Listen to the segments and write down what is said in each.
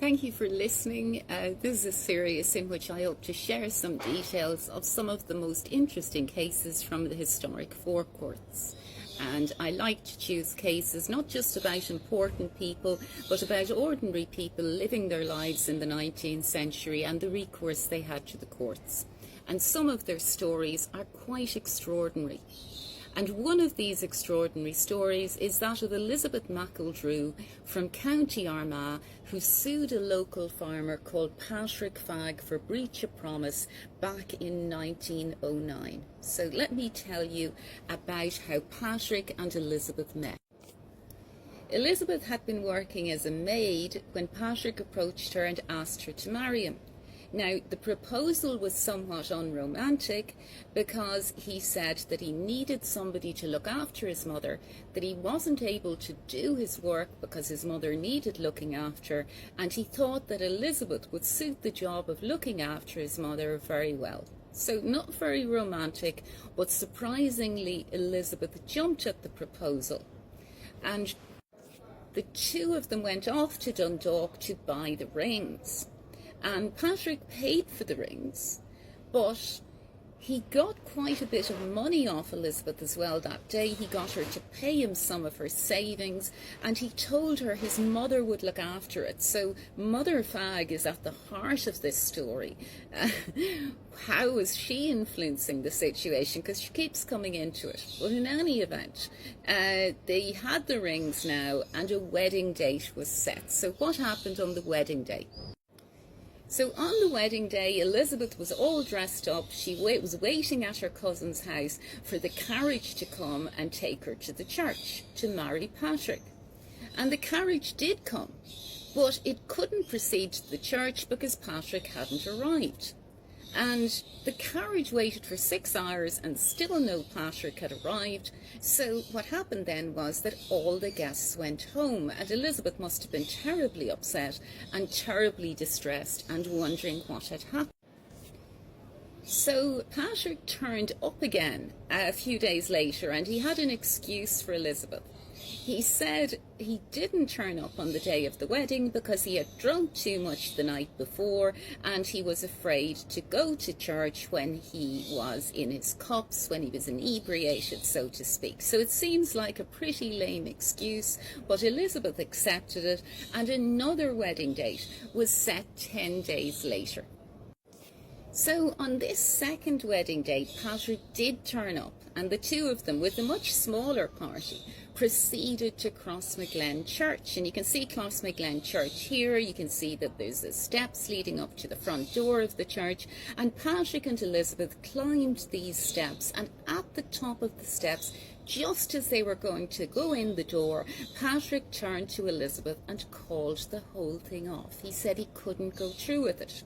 Thank you for listening. This is a series in which I hope to share some details of some of the most interesting cases from the historic forecourts. And I like to choose cases not just about important people, but about ordinary people living their lives in the 19th century and the recourse they had to the courts. And some of their stories are quite extraordinary. And one of these extraordinary stories is that of Elizabeth McElldrew from County Armagh, who sued a local farmer called Patrick Fagg for breach of promise back in 1909. So let me tell you about how Patrick and Elizabeth met. Elizabeth had been working as a maid when Patrick approached her and asked her to marry him. Now, the proposal was somewhat unromantic because he said that he needed somebody to look after his mother, that he wasn't able to do his work because his mother needed looking after, and he thought that Elizabeth would suit the job of looking after his mother very well. So not very romantic, but surprisingly, Elizabeth jumped at the proposal. And the two of them went off to Dundalk to buy the rings. And Patrick paid for the rings, but he got quite a bit of money off Elizabeth as well that day. He got her to pay him some of her savings, and he told her his mother would look after it. So Mother Fagg is at the heart of this story. How is she influencing the situation? Because she keeps coming into it. But in any event, they had the rings now, and a wedding date was set. So what happened on the wedding day? So on the wedding day, Elizabeth was all dressed up. She was waiting at her cousin's house for the carriage to come and take her to the church to marry Patrick. And the carriage did come, but it couldn't proceed to the church because Patrick hadn't arrived. And the carriage waited for 6 hours and still no Patrick had arrived. So what happened then was that all the guests went home, and Elizabeth must have been terribly upset and terribly distressed and wondering what had happened. So Patrick turned up again a few days later, and he had an excuse for Elizabeth. He said he didn't turn up on the day of the wedding because he had drunk too much the night before and he was afraid to go to church when he was in his cups, when he was inebriated, so to speak. So it seems like a pretty lame excuse, but Elizabeth accepted it, and another wedding date was set 10 days later. So on this second wedding date, Patrick did turn up, and the two of them, with a much smaller party, proceeded to Crossmaglen Church. And you can see Crossmaglen Church here. You can see that there's the steps leading up to the front door of the church. And Patrick and Elizabeth climbed these steps, and at the top of the steps, just as they were going to go in the door, Patrick turned to Elizabeth and called the whole thing off. He said he couldn't go through with it.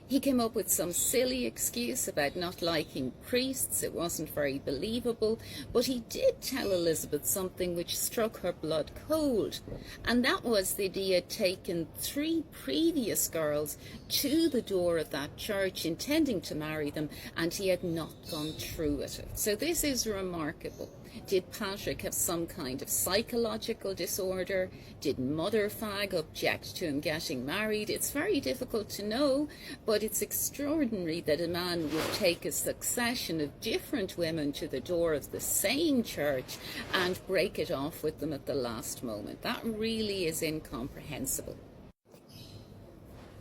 He came up with some silly excuse about not liking priests. It wasn't very believable, but he did tell Elizabeth something which struck her blood cold, and that was that he had taken 3 previous girls to the door of that church intending to marry them, and he had not gone through with it. So this is remarkable. Did Patrick have some kind of psychological disorder? Did Mother Fagg object to him getting married? It's very difficult to know, but it's extraordinary that a man would take a succession of different women to the door of the same church and break it off with them at the last moment. That really is incomprehensible.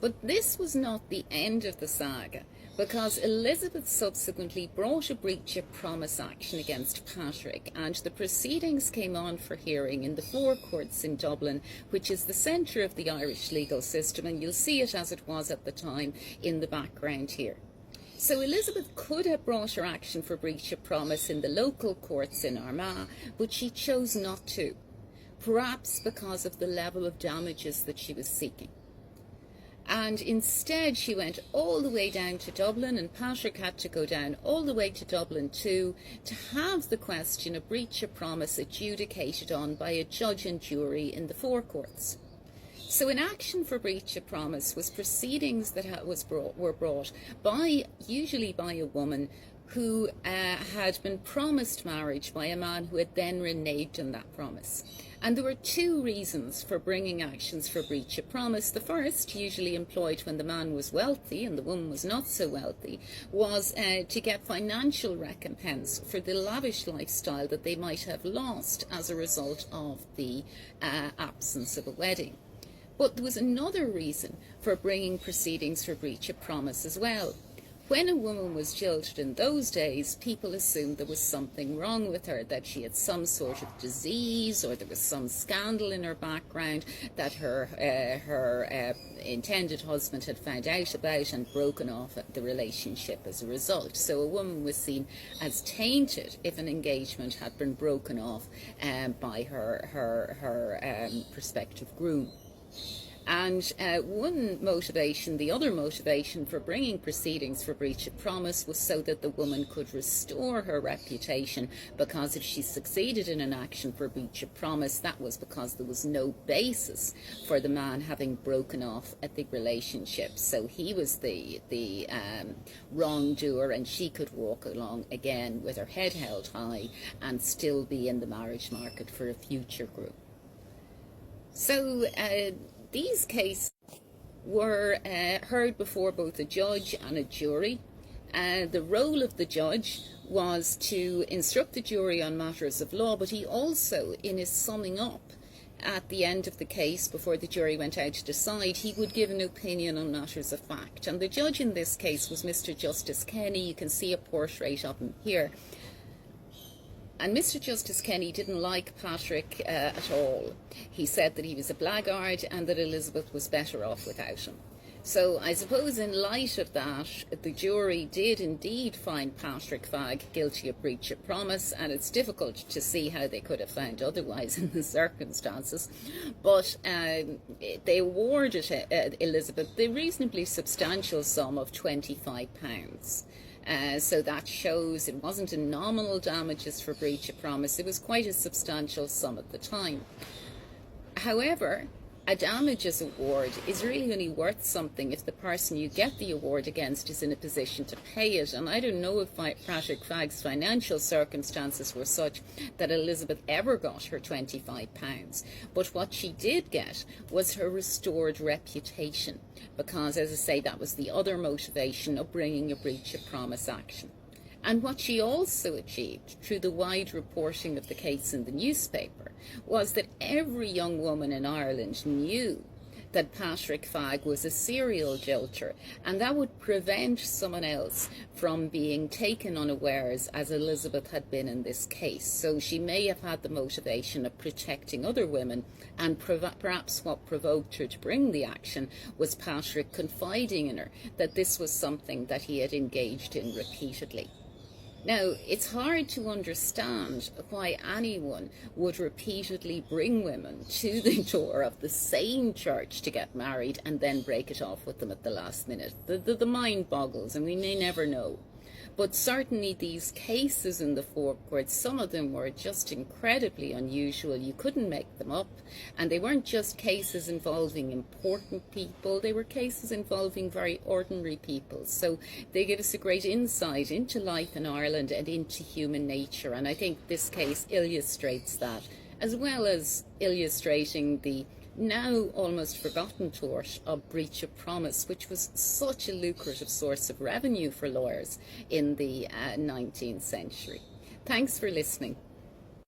But this was not the end of the saga, because Elizabeth subsequently brought a breach of promise action against Patrick, and the proceedings came on for hearing in the forecourts in Dublin, which is the centre of the Irish legal system, and you'll see it as it was at the time in the background here. So Elizabeth could have brought her action for breach of promise in the local courts in Armagh, but she chose not to, perhaps because of the level of damages that she was seeking. And instead she went all the way down to Dublin, and Patrick had to go down all the way to Dublin too, to have the question of breach of promise adjudicated on by a judge and jury in the forecourts. So an action for breach of promise was proceedings that were brought usually by a woman who had been promised marriage by a man who had then reneged on that promise. And there were two reasons for bringing actions for breach of promise. The first, usually employed when the man was wealthy and the woman was not so wealthy, was to get financial recompense for the lavish lifestyle that they might have lost as a result of the absence of a wedding. But there was another reason for bringing proceedings for breach of promise as well. When a woman was jilted in those days, people assumed there was something wrong with her, that she had some sort of disease, or there was some scandal in her background that her intended husband had found out about and broken off the relationship as a result. So a woman was seen as tainted if an engagement had been broken off by her prospective groom. And the other motivation for bringing proceedings for breach of promise was so that the woman could restore her reputation, because if she succeeded in an action for breach of promise, that was because there was no basis for the man having broken off at the relationship. So he was the wrongdoer, and she could walk along again with her head held high and still be in the marriage market for a future groom. So these cases were heard before both a judge and a jury. The role of the judge was to instruct the jury on matters of law, but he also, in his summing up at the end of the case, before the jury went out to decide, he would give an opinion on matters of fact. And the judge in this case was Mr. Justice Kenny. You can see a portrait of him here. And Mr. Justice Kenny didn't like Patrick at all. He said that he was a blackguard and that Elizabeth was better off without him. So I suppose in light of that, the jury did indeed find Patrick Fagg guilty of breach of promise, and it's difficult to see how they could have found otherwise in the circumstances. But they awarded Elizabeth the reasonably substantial sum of £25. So that shows it wasn't a nominal damages for breach of promise. It was quite a substantial sum at the time. However, a damages award is really only worth something if the person you get the award against is in a position to pay it. And I don't know if Patrick Fagg's financial circumstances were such that Elizabeth ever got her £25. But what she did get was her restored reputation, because, as I say, that was the other motivation of bringing a breach of promise action. And what she also achieved through the wide reporting of the case in the newspaper was that every young woman in Ireland knew that Patrick Fagg was a serial jilter, and that would prevent someone else from being taken unawares as Elizabeth had been in this case. So she may have had the motivation of protecting other women, and perhaps what provoked her to bring the action was Patrick confiding in her that this was something that he had engaged in repeatedly. Now, it's hard to understand why anyone would repeatedly bring women to the door of the same church to get married and then break it off with them at the last minute. The mind boggles, and we may never know. But certainly these cases in the forecourt, some of them were just incredibly unusual. You couldn't make them up. And they weren't just cases involving important people. They were cases involving very ordinary people. So they give us a great insight into life in Ireland and into human nature. And I think this case illustrates that, as well as illustrating the now almost forgotten tort of breach of promise, which was such a lucrative source of revenue for lawyers in the 19th century. Thanks for listening.